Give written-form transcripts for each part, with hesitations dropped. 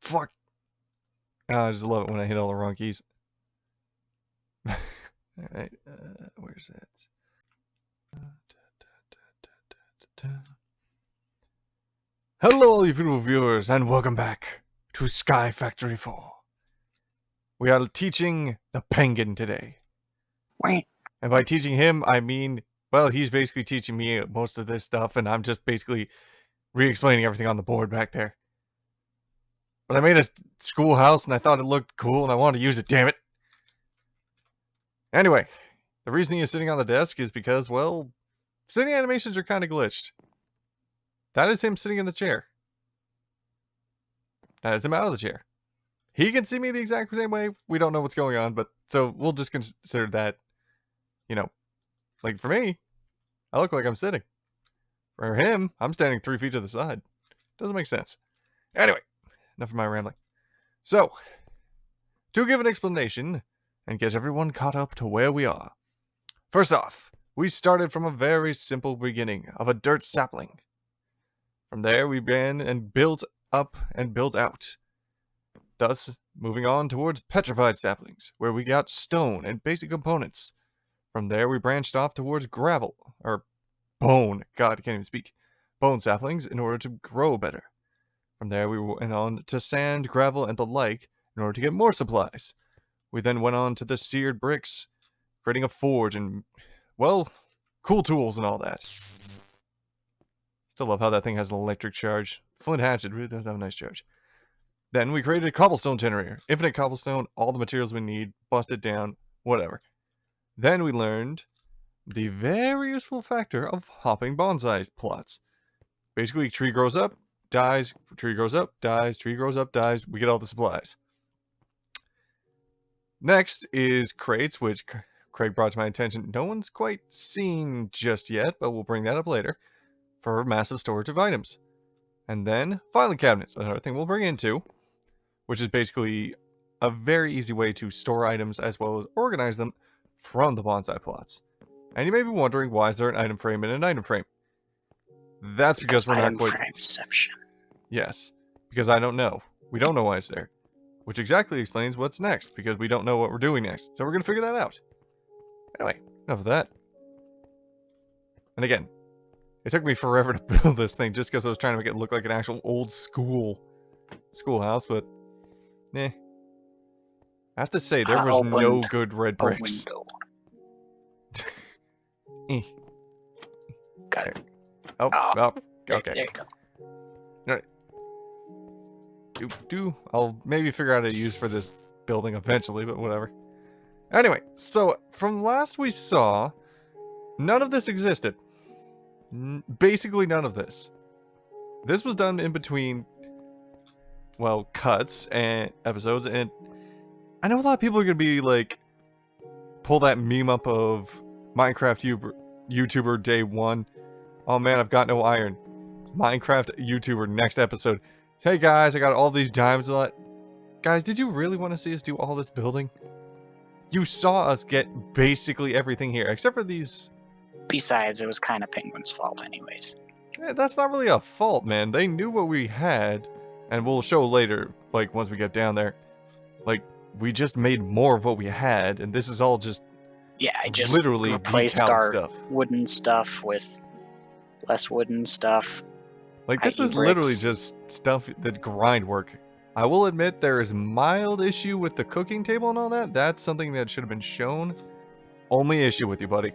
Fuck. Oh, I just love it when I hit all the wrong keys. Alright, where's that? Hello, all you beautiful viewers, and welcome back to Sky Factory 4. We are teaching the penguin today. Wait. And by teaching him, I mean, well, he's basically teaching me most of this stuff, and I'm just basically re-explaining everything on the board back there. But I made a schoolhouse, and I thought it looked cool, and I wanted to use it, damn it. Anyway, the reason he is sitting on the desk is because, well, sitting animations are kind of glitched. That is him sitting in the chair. That is him out of the chair. He can see me the exact same way. We don't know what's going on, but so we'll just consider that, you know, like for me, I look like I'm sitting. For him, I'm standing 3 feet to the side. Doesn't make sense. Anyway, enough of my rambling. So, to give an explanation and get everyone caught up to where we are. First off, we started from a very simple beginning of a dirt sapling. From there, we ran and built up and built out. Thus, moving on towards petrified saplings, where we got stone and basic components. From there, we branched off towards gravel, or bone, God, I can't even speak, bone saplings in order to grow better. From there, we went on to sand, gravel, and the like in order to get more supplies. We then went on to the seared bricks, creating a forge and, well, cool tools and all that. Still love how that thing has an electric charge. Flint hatchet really does have a nice charge. Then we created a cobblestone generator. Infinite cobblestone, all the materials we need, bust it down, whatever. Then we learned the very useful factor of hopping bonsai plots. Basically, tree grows up, dies, tree grows up, dies, tree grows up, dies, we get all the supplies. Next is crates, which Craig brought to my attention. No one's quite seen just yet, but we'll bring that up later, for massive storage of items. And then filing cabinets, another thing we'll bring into, which is basically a very easy way to store items as well as organize them from the bonsai plots. And you may be wondering, why is there an item frame and an item frame? That's because we're not quite... frameception. Yes, because I don't know. We don't know why it's there. Which exactly explains what's next, because we don't know what we're doing next. So we're going to figure that out. Anyway, enough of that. And again, it took me forever to build this thing just because I was trying to make it look like an actual old schoolhouse, but eh. I have to say, there was no good red bricks. Got it. Oh, okay. There you go. Alright. I'll maybe figure out how to use for this building eventually, but whatever. Anyway, so from last we saw, none of this existed. Basically none of this. This was done in between, well, cuts and episodes, and I know a lot of people are going to be like, pull that meme up of Minecraft YouTuber day 1. Oh man, I've got no iron. Minecraft YouTuber next episode. Hey guys, I got all these diamonds and all that. Guys, did you really want to see us do all this building? You saw us get basically everything here, except for these... Besides, it was kind of Penguin's fault anyways. Yeah, that's not really a fault, man. They knew what we had, and we'll show later, like, once we get down there. Like, we just made more of what we had, and this is all just... Yeah, I just literally replaced our wooden stuff with less wooden stuff. Like, this is literally just stuff that grind work. I will admit there is mild issue with the cooking table and all that. That's something that should have been shown. Only issue with you, buddy.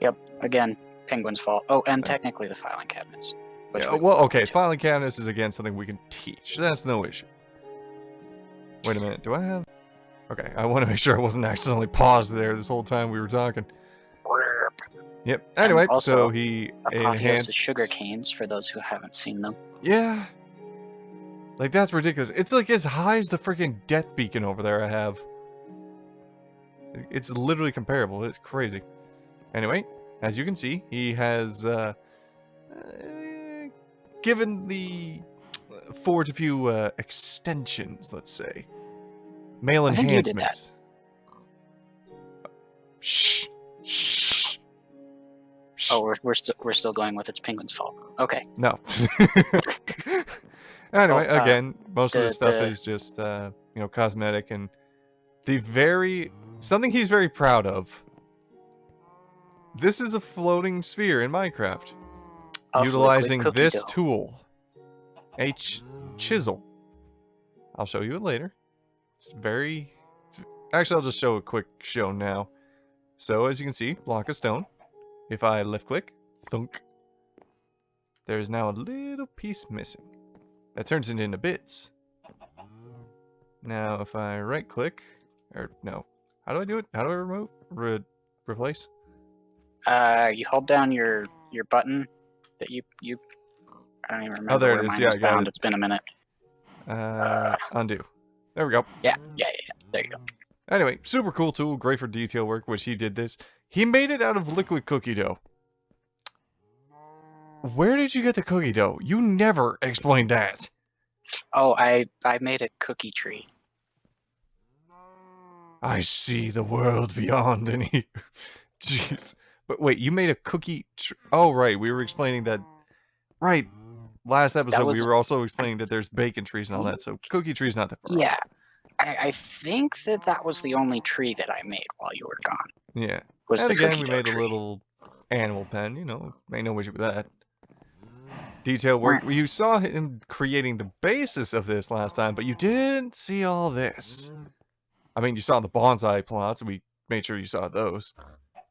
Yep, again, Penguin's fault. Oh, and technically the filing cabinets. Yeah, well, okay, filing cabinets is again something we can teach. That's no issue. Wait a minute, do I have... Okay, I want to make sure I wasn't accidentally paused there this whole time we were talking. Yep. Anyway, also, so he enhanced the sugar canes for those who haven't seen them. Yeah. Like, that's ridiculous. It's like as high as the freaking death beacon over there I have. It's literally comparable. It's crazy. Anyway, as you can see, he has given the forge a few extensions, let's say. Male enhancements. Shh. Shh. Oh, we're still going with it's Penguin's fault. Okay. No. Anyway, again, Most of this stuff is just, cosmetic, and something he's very proud of. This is a floating sphere in Minecraft. Utilizing this tool. A chisel. I'll show you it later. Actually, I'll just show a quick show now. So, as you can see, block of stone. If I left click, thunk. There is now a little piece missing. That turns it into bits. Now, if I right click, or no, how do I do it? How do I replace? You hold down your button that you I don't even remember. Oh, there it is. Yeah, I got it. It's been a minute. Undo. There we go. Yeah. There you go. Anyway, super cool tool, great for detail work, which he did this. He made it out of liquid cookie dough. Where did you get the cookie dough? You never explained that. Oh, I made a cookie tree. I see the world beyond any. Jeez. But wait, you made a cookie tree? Oh, right. We were explaining that. Right. Last episode, we were also explaining that there's bacon trees and all that, so cookie tree's not that far. Yeah. I think that was the only tree that I made while you were gone. Yeah. Was and the again, cookie we dough made tree. a little animal pen, made no issue with that. Detail work. You saw him creating the basis of this last time, but you didn't see all this. I mean, you saw the bonsai plots, and we made sure you saw those.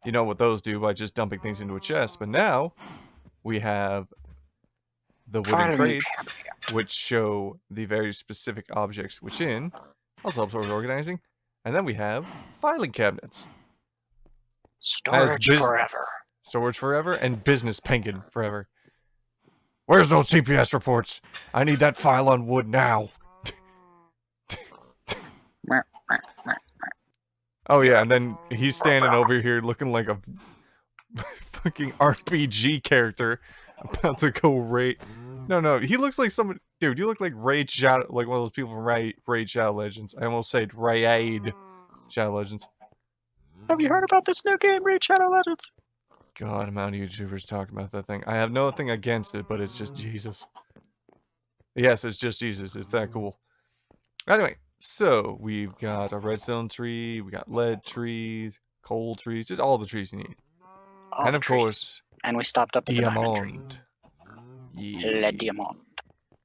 You know what those do by just dumping things into a chest, but now we have the wooden crates, which show the very specific objects within. Also helps with organizing. And then we have filing cabinets. Storage forever. Storage forever and business penguin forever. Where's those CPS reports? I need that file on wood now. Oh yeah, and then he's standing over here looking like a fucking RPG character about to go raid. No, he looks like someone. Dude, you look like Raid Shadow, like one of those people from Raid Shadow Legends. I almost said Raid Shadow Legends. Have you heard about this new game, Raid Shadow Legends? God, amount of YouTubers talking about that thing. I have nothing against it, but it's just Jesus. Yes, it's just Jesus. It's that cool. Anyway, so we've got a redstone tree, we got lead trees, coal trees, just all the trees you need. And of course, and we stopped up at the diamond tree. Yeah. Le Diamond.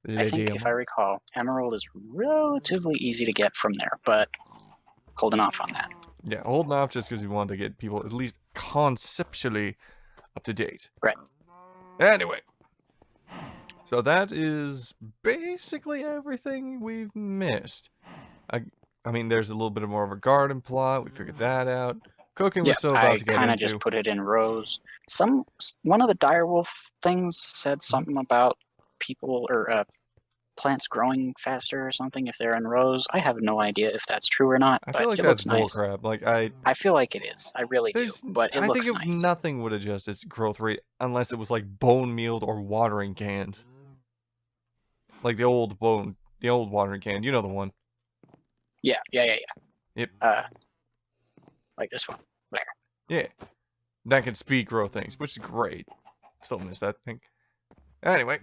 I think, if I recall, emerald is relatively easy to get from there, but holding off on that. Yeah, holding off just because we wanted to get people at least conceptually up to date. Right. Anyway. So that is basically everything we've missed. I mean, there's a little bit more of a garden plot. We figured that out. Cooking we're still about to get into. I kind of just put it in rows. One of the direwolf things said something about people or plants growing faster or something if they're in rows. I have no idea if that's true or not. I feel like that's bullcrap. Like I feel like it is. I really do. But it looks nice. I think nothing would adjust its growth rate unless it was like bone mealed or watering canned. Like the old watering can. You know the one. Yeah. Yep. Like this one. There. Yeah. That can speed grow things, which is great. Still miss that thing. Anyway.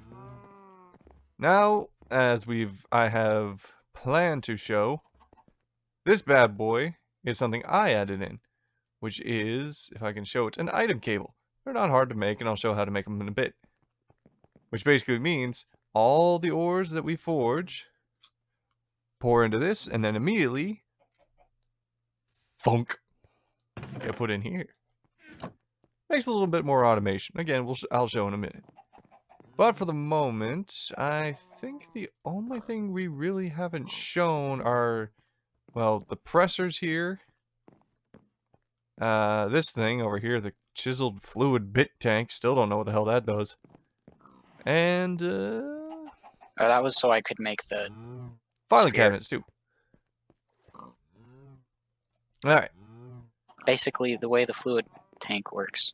Now, as I have planned to show, this bad boy is something I added in, which is, if I can show it, an item cable. They're not hard to make, and I'll show how to make them in a bit. Which basically means all the ores that we forge pour into this, and then immediately, thunk, get put in here. Makes a little bit more automation. Again, I'll show in a minute. But for the moment, I think the only thing we really haven't shown are, well, the pressers here. This thing over here, the chiseled fluid bit tank. Still don't know what the hell that does. And, oh, that was so I could make the filing cabinets, too. Alright. Basically, the way the fluid tank works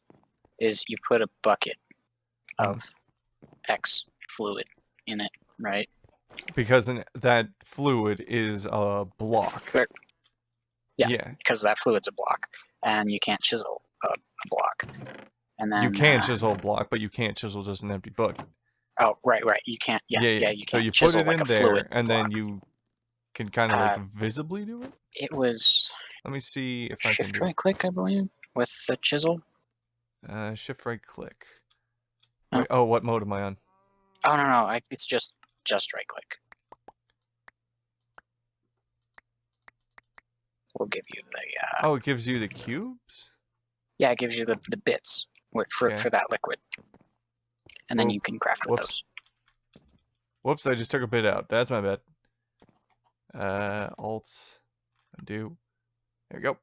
is you put a bucket of X fluid in it, right? Because that fluid is a block. Yeah, because that fluid's a block, and you can't chisel a block. And then you can chisel a block, but you can't chisel just an empty bucket. Oh, right. You can't. Yeah, you So can't you put chisel it like in a there, fluid and block. then you can kind of like visibly do it. It was Let me see if I can shift do right click, I believe, with the chisel. it. Shift right click. No. Wait, oh, what mode am I on? Oh no, it's just right click. We'll give you the. Oh, it gives you the cubes. Yeah, it gives you the bits for that liquid, and then you can craft with those. Whoops! I just took a bit out. That's my bad. Alt, undo. There we go.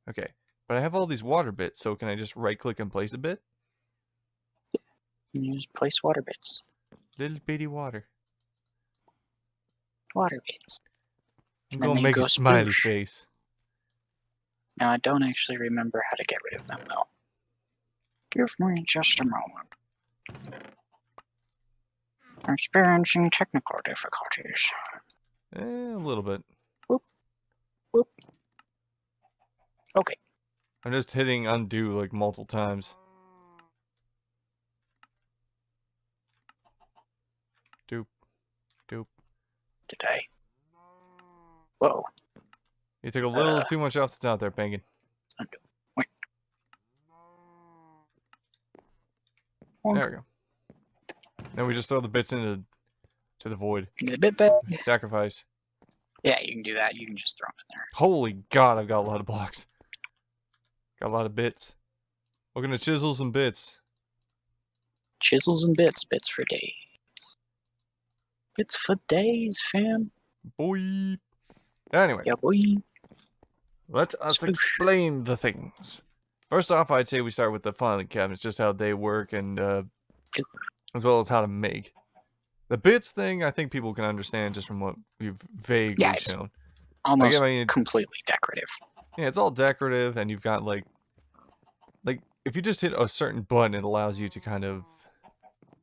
Okay, but I have all these water bits, so can I just right click and place a bit? You use place water bits. Little bitty water. Water bits. I'm gonna make a smiley face. Now I don't actually remember how to get rid of them though. Give me just a moment. I'm experiencing technical difficulties. A little bit. Whoop. Whoop. Okay. I'm just hitting undo like multiple times. Doop. Doop. Did I? Whoa. You took a little too much off the top there, Penguin. Undo. Wait. There we go. Then we just throw the bits into the void. The bit bag. Sacrifice. Yeah, you can do that. You can just throw them in there. Holy God, I've got a lot of blocks. Got a lot of bits. We're gonna chisel some bits. Chisels and bits. Bits for days. Bits for days, fam. Boy. Anyway. Yeah, boy. Let us explain the things. First off, I'd say we start with the filing cabinets, just how they work, and as well as how to make. The bits thing, I think people can understand just from what we've vaguely shown. Almost completely decorative. Yeah, it's all decorative, and you've got like if you just hit a certain button, it allows you to kind of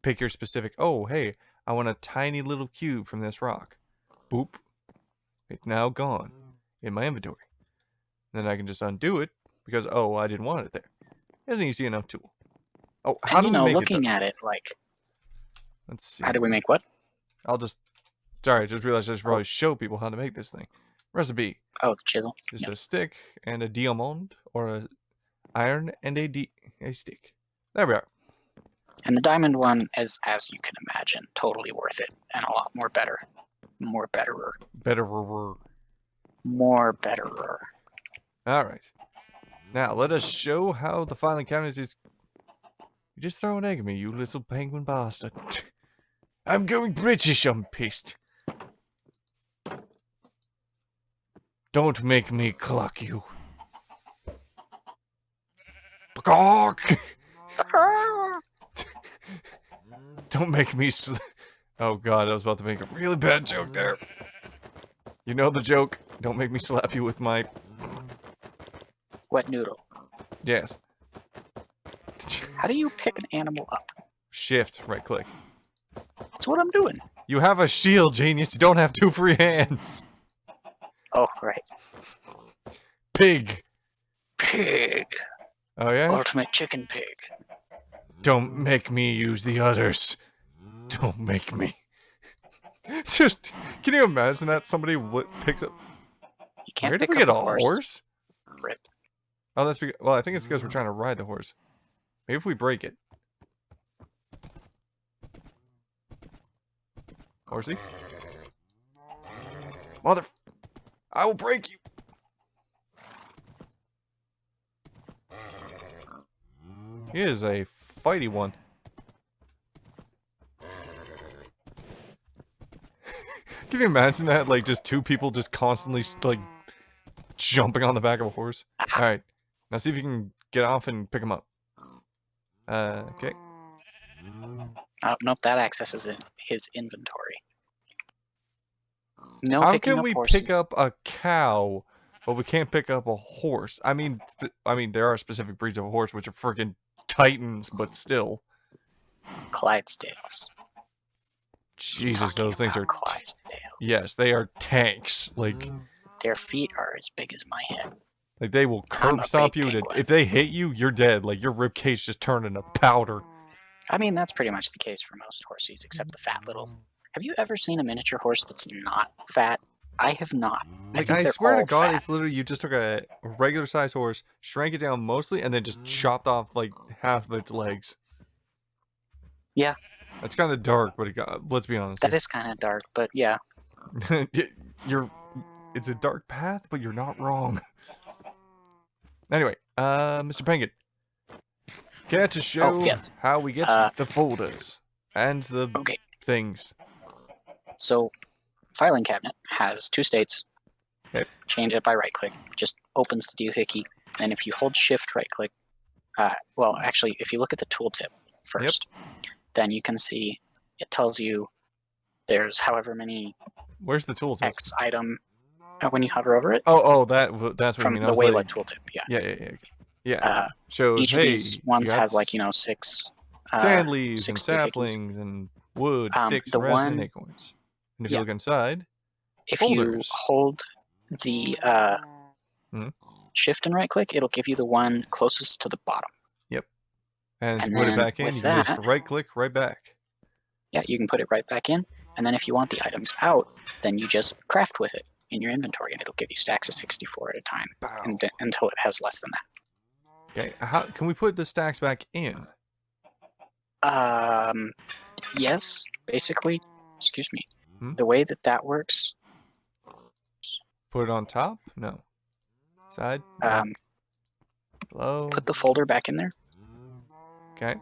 pick your specific. Oh, hey, I want a tiny little cube from this rock. Boop. It's now gone in my inventory. Then I can just undo it because I didn't want it there. It's an easy enough tool. Oh, how do we make looking at it like. Let's see. How do we make what? Sorry, I just realized I should probably show people how to make this thing. Recipe. Oh, the chisel. Just a stick and a diamond, or a iron and a stick. There we are. And the diamond one is, as you can imagine, totally worth it and a lot more better. More betterer. Betterer. More betterer. Alright. Now, let us show how the filing cabinet is. You just throw an egg at me, you little penguin bastard. I'm going British, I'm pissed. Don't make me clock you. Gawk! Don't make me Oh God, I was about to make a really bad joke there. You know the joke. Don't make me slap you with my... Wet noodle. Yes. How do you pick an animal up? Shift, right click. That's what I'm doing. You have a shield, genius. You don't have 2 free hands. Oh, right. Pig. Pig. Oh, yeah? Ultimate chicken pig. Don't make me use the others. Don't make me. Just, can you imagine that? Somebody picks up... You can't Where did pick we get up a horse? Rip. Oh, that's because... Well, I think it's because we're trying to ride the horse. Maybe if we break it. Horsey? Mother... I will break you! He is a fighty one. Can you imagine that? Like, just 2 people just constantly, like, jumping on the back of a horse? Alright. Now see if you can get off and pick him up. Okay. Oh, nope, that accesses his inventory. No How picking can up we horses. pick up a cow, but we can't pick up a horse? I mean, there are specific breeds of horse which are freaking titans, but still. Clydesdales. Jesus, those things are... Clydesdales. Yes, they are tanks. Like, their feet are as big as my head. Like, they will curb stomp you. If they hit you, you're dead. Like, your ribcage just turned into powder. I mean, that's pretty much the case for most horses, except the fat little. Have you ever seen a miniature horse that's not fat? I have not. I Like, think I they're swear to all God, fat. it's literally you just took a regular size horse, shrank it down mostly, and then just chopped off like half of its legs. Yeah, That's kind of dark, but let's be honest that here. is kind of dark, but yeah. You're, it's a dark path, but you're not wrong. Anyway, Mr. Penguin, care to show yes. how we get the folders and the Okay, things? so filing cabinet has 2 states. Okay. Change it by right click. Just opens the doohickey. And if you hold shift right click, well, actually, if you look at the tooltip first, then you can see it tells you there's however many Where's the tooltip? X item when you hover over it. Oh, that's what From you mean. the I was Waylet like, tooltip, yeah. Yeah. Shows, Each of hey, these ones you have got like 6 sand leaves 6 and doohickeys. saplings and wood, sticks, The and resin and one, acorns. And if you look inside, if folders. you hold the shift and right click, it'll give you the one closest to the bottom. Yep. And if And you put it then back in, with you can just that- right click right back. Yeah, you can put it right back in. And then if you want the items out, then you just craft with it in your inventory, and it'll give you stacks of 64 at a time until it has less than that. Okay, how can we put the stacks back in? Yes, basically. Excuse me. Hmm? The way that works. Put it on top? No. Side? No. Below? Put the folder back in there. Okay.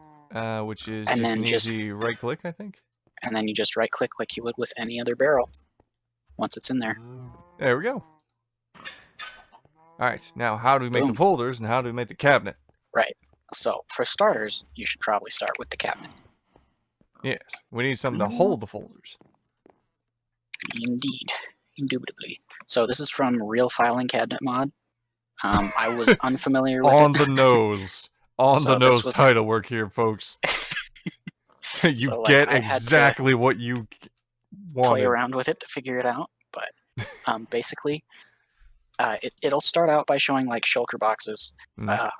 Which is and just then an easy right click, I think. And then you just right click like you would with any other barrel once it's in there. There we go. Alright, now how do we make the Boom. folders and how do we make the cabinet? Right. So for starters, you should probably start with the cabinet. Yes, we need something to hold the folders. Indeed. Indubitably. So this is from Real Filing Cabinet Mod. I was unfamiliar with On it. the nose. On So the nose this was- title work here, folks. You So, like, get I had to exactly what you wanted. play around with it to figure it out, but basically it'll start out by showing like shulker boxes.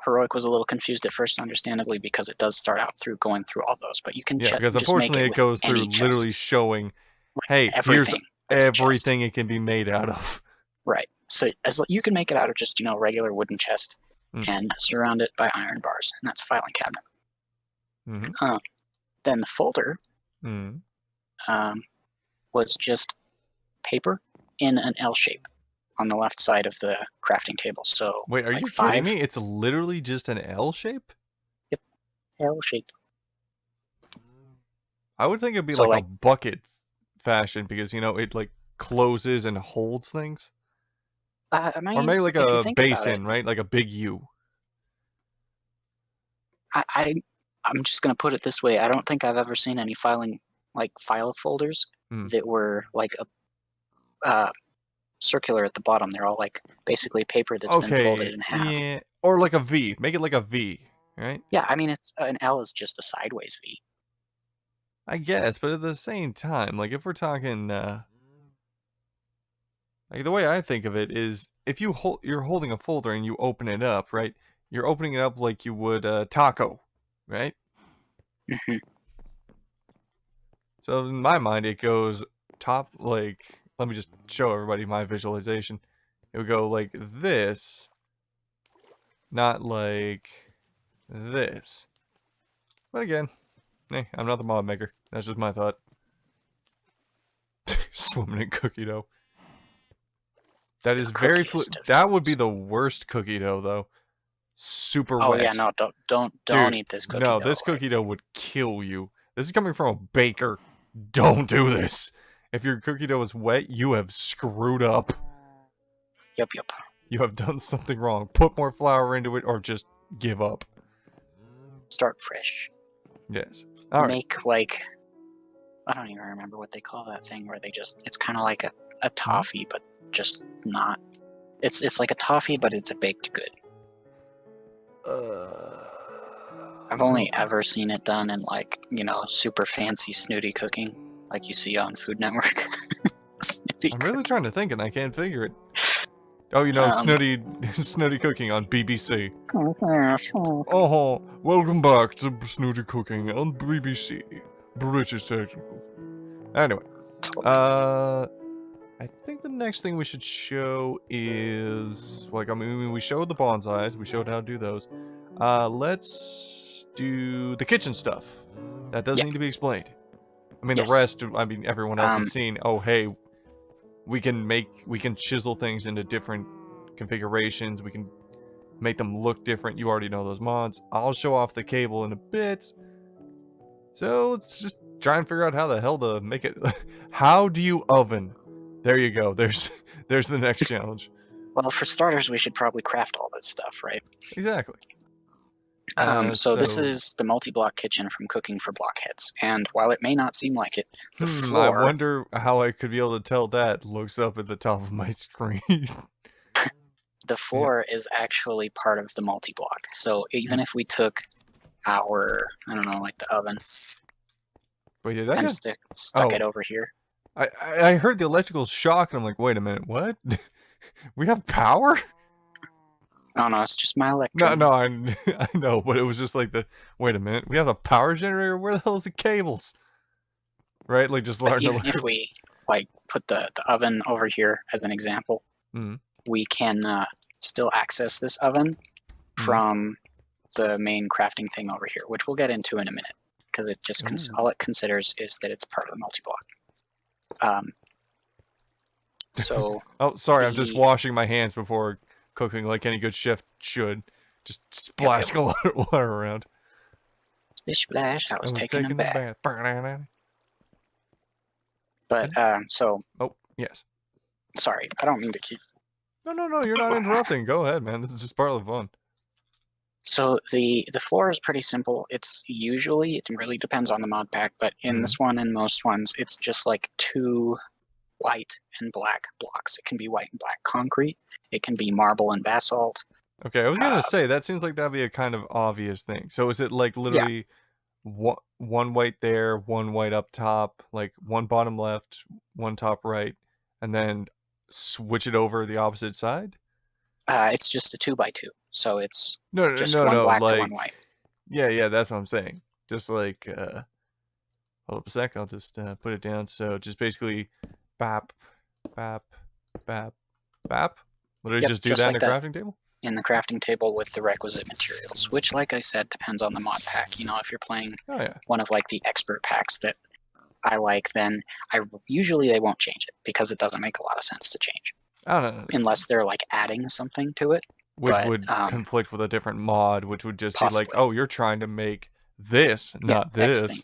Heroic was a little confused at first, understandably, because it does start out through going through all those, but you can because just unfortunately make it goes through literally showing, hey, everything here's everything it can be made out of. Right. So you can make it out of just regular wooden chest and surround it by iron bars, and that's a filing cabinet. Then the folder was just paper in an L shape on the left side of the crafting table. So wait, are like you kidding me? It's literally just an L shape? Yep, L shape. I would think it'd be like a bucket fashion because it like closes and holds things. I mean, or maybe like a basin, right? Like a big U. I'm just gonna put it this way. I don't think I've ever seen any file folders that were like a circular at the bottom. They're all like basically paper that's been folded in half. Yeah, or like a V. Make it like a V, right? Yeah, I mean it's an L is just a sideways V. I guess, but at the same time, like if we're talking, like the way I think of it is, if you're holding a folder and you open it up, right? You're opening it up like you would a taco, right? So in my mind, it goes top, like, let me just show everybody my visualization. It would go like this, not like this. But again, I'm not the mod maker. That's just my thought. Swimming in cookie dough. That is very that would be the worst cookie dough, though. Super wet. Oh yeah, no, don't eat this cookie dough. No, this cookie dough would kill you. This is coming from a baker. Don't do this. If your cookie dough is wet, you have screwed up. Yep. You have done something wrong. Put more flour into it or just give up. Start fresh. Yes. All right. Make like, I don't even remember what they call that thing where it's kind of like a toffee, but just not. It's like a toffee, but it's a baked good. I've only ever seen it done in super fancy snooty cooking, like you see on Food Network. I'm really trying to think and I can't figure it. Oh, you know, snooty cooking on BBC. Oh, welcome back to Snooty Cooking on BBC, British Technical. Anyway, I think the next thing we should show is, like, I mean, we showed the bonsais, we showed how to do those. Let's do the kitchen stuff. That does need to be explained. I mean, Yes. the rest, I mean, everyone else has seen, oh, hey, we can chisel things into different configurations, we can make them look different. You already know those mods. I'll show off the cable in a bit. So let's just try and figure out how the hell to make it. How do you oven? There you go. There's the next challenge. Well, for starters, we should probably craft all this stuff, right? Exactly. So this is the multi-block kitchen from Cooking for Blockheads, and while it may not seem like it, the floor... I wonder how I could be able to tell that. Looks up at the top of my screen. The floor is actually part of the multi-block. So even if we took our, I don't know, like the oven, wait, did that and stuck it over here. I heard the electrical shock, and I'm like, wait a minute, what? We have power? Oh no, it's just my electric. No, I know, but it was just like wait a minute, we have a power generator? Where the hell is the cables? Right, like just learn. Even if we like put the oven over here as an example, we can still access this oven from the main crafting thing over here, which we'll get into in a minute, because it just all it considers is that it's part of the multi-block. So. Oh, sorry, I'm just washing my hands before cooking, like any good chef should. Just splashing a lot of water around. Splish splash! I was taking a bath. But so. Oh yes. Sorry, I don't mean to keep. No, you're not interrupting. Go ahead, man. This is just part of the fun. So the floor is pretty simple. It's usually, it really depends on the mod pack, but in this one and most ones, it's just like 2 white and black blocks. It can be white and black concrete. It can be marble and basalt. Okay, I was gonna say that seems like that'd be a kind of obvious thing. So is it like literally one white there, one white up top, like one bottom left, one top right, and then switch it over the opposite side? It's just a 2x2, so it's one black like, to one white. Yeah, that's what I'm saying. Just like hold up a sec, I'll just put it down. So just basically bap, bap, bap, bap. Literally just do that in the crafting table? In the crafting table with the requisite materials, which, like I said, depends on the mod pack. You know, if you're playing one of like the expert packs that I like, then usually they won't change it, because it doesn't make a lot of sense to change. I don't know. Unless they're like adding something to it. Which would conflict with a different mod, which would just possibly be like, oh, you're trying to make this, not this.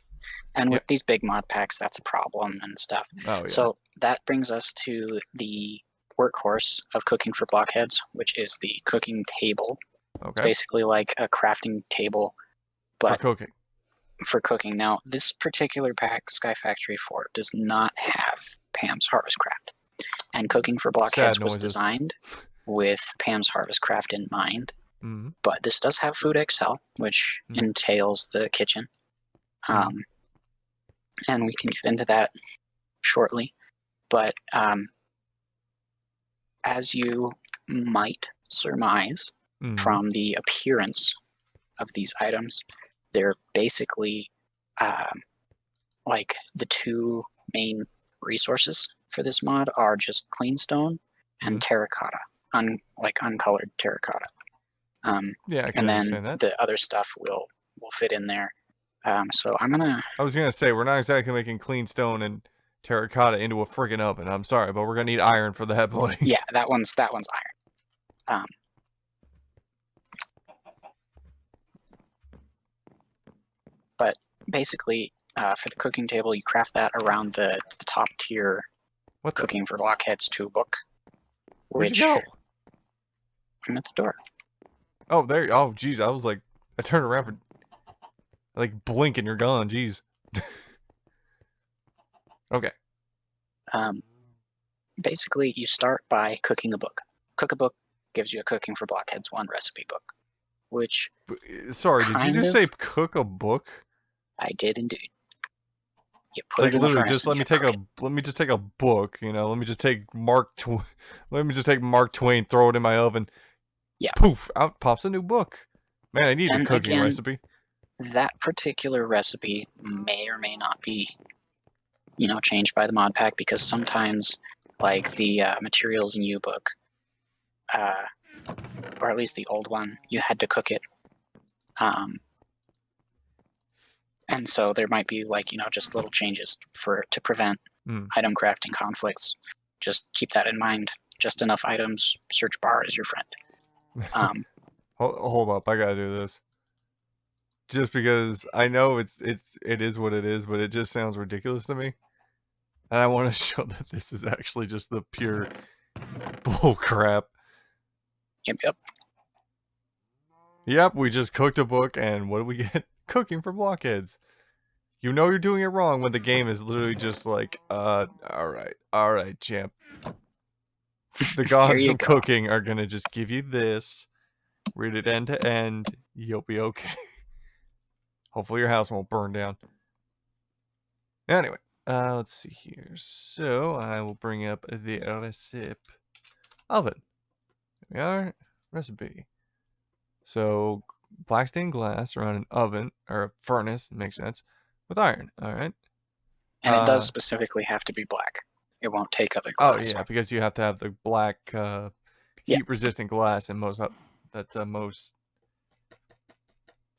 And with these big mod packs, that's a problem and stuff. Oh, yeah. So that brings us to the workhorse of Cooking for Blockheads, which is the cooking table. Okay. It's basically like a crafting table, but for cooking. Now, this particular pack, Sky Factory 4, does not have Pam's Harvest Craft. And Cooking for Blockheads was designed with Pam's Harvest Craft in mind. But this does have Food Excel, which entails the kitchen. And we can get into that shortly. But as you might surmise from the appearance of these items, they're basically like the 2 main resources for this mod are just clean stone and terracotta, uncolored terracotta. Yeah, I can understand that. The other stuff will fit in there. So I was gonna say, we're not exactly making clean stone and terracotta into a friggin' oven. I'm sorry, but we're gonna need iron for that, buddy. Yeah, that one's iron. But basically, for the cooking table, you craft that around the top tier Cooking for Blockheads 2 book. Where'd you go? I'm at the door. Oh, there. Oh, jeez. I was like, I turned around for like blink and you're gone. Jeez. Okay. Basically, you start by cooking a book. Cook a book gives you a Cooking for Blockheads 1 recipe book, which. Sorry, did you just say cook a book? I did indeed. You put Like it in the literally, furnace just and let you me take cook a it. let me just take a book, you know. Let me just take let me just take Mark Twain, throw it in my oven. Yeah. Poof! Out pops a new book. Man, I need a And cooking again, recipe. that particular recipe may or may not be, changed by the mod pack, because sometimes, like the materials in U-Book, or at least the old one, you had to cook it. And so there might be just little changes to prevent item crafting conflicts. Just keep that in mind. Just enough items. Search bar is your friend. Hold up, I gotta do this. Just because I know it is what it is, but it just sounds ridiculous to me. And I want to show that this is actually just the pure bull crap. Yep. Yep, we just cooked a book, and what do we get? Cooking for blockheads. You know you're doing it wrong when the game is literally just like, alright, champ. The gods you of go. cooking are gonna just give you this, read it end to end, you'll be okay. Hopefully your house won't burn down. Anyway, let's see here. So, I will bring up the recipe. Oven. There we are. Recipe. So, black stained glass around an oven, or a furnace, makes sense, with iron. Alright. And it does specifically have to be black. It won't take other Oh, glass. yeah, because you have to have the black heat-resistant glass, and most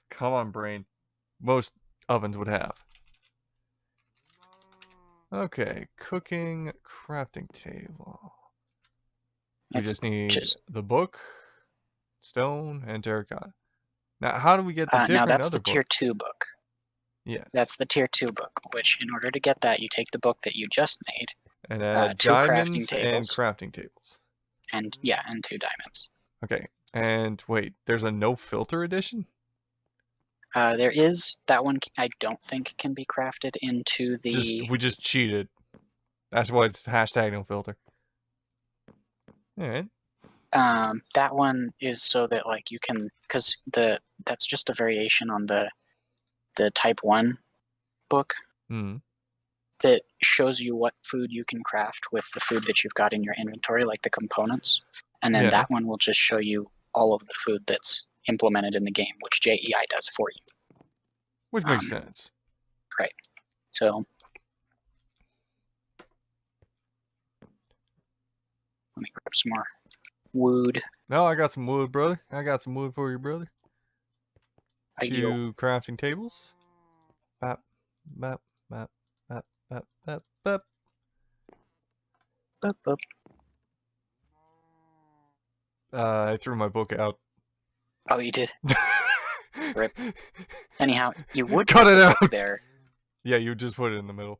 come on, brain, most ovens would have. Okay, cooking, crafting table. We just need the book, stone, and terracotta. Now, how do we get the different now that's other the tier books? 2 book. Yes. That's the tier 2 book, which in order to get that, you take the book that you just made, and add 2 crafting diamonds tables, and crafting tables. And 2 diamonds. Okay, and wait, there's a no filter edition? There is. That one I don't think can be crafted into the... We just cheated. That's why it's hashtag no filter. Alright. That one is so that you can, because that's just a variation on the type 1 book that shows you what food you can craft with the food that you've got in your inventory, like the components, and then that one will just show you all of the food that's implemented in the game, which JEI does for you. Which makes sense. Right. So let me grab some more wood. No, I got some wood, brother. I got some wood for you, brother. 2 crafting tables. Bap, bap, bap, bap, bap, bap, bap. Boop, boop. I threw my book out. Oh, you did? Rip. Anyhow, you would cut it out there. Yeah, you just put it in the middle.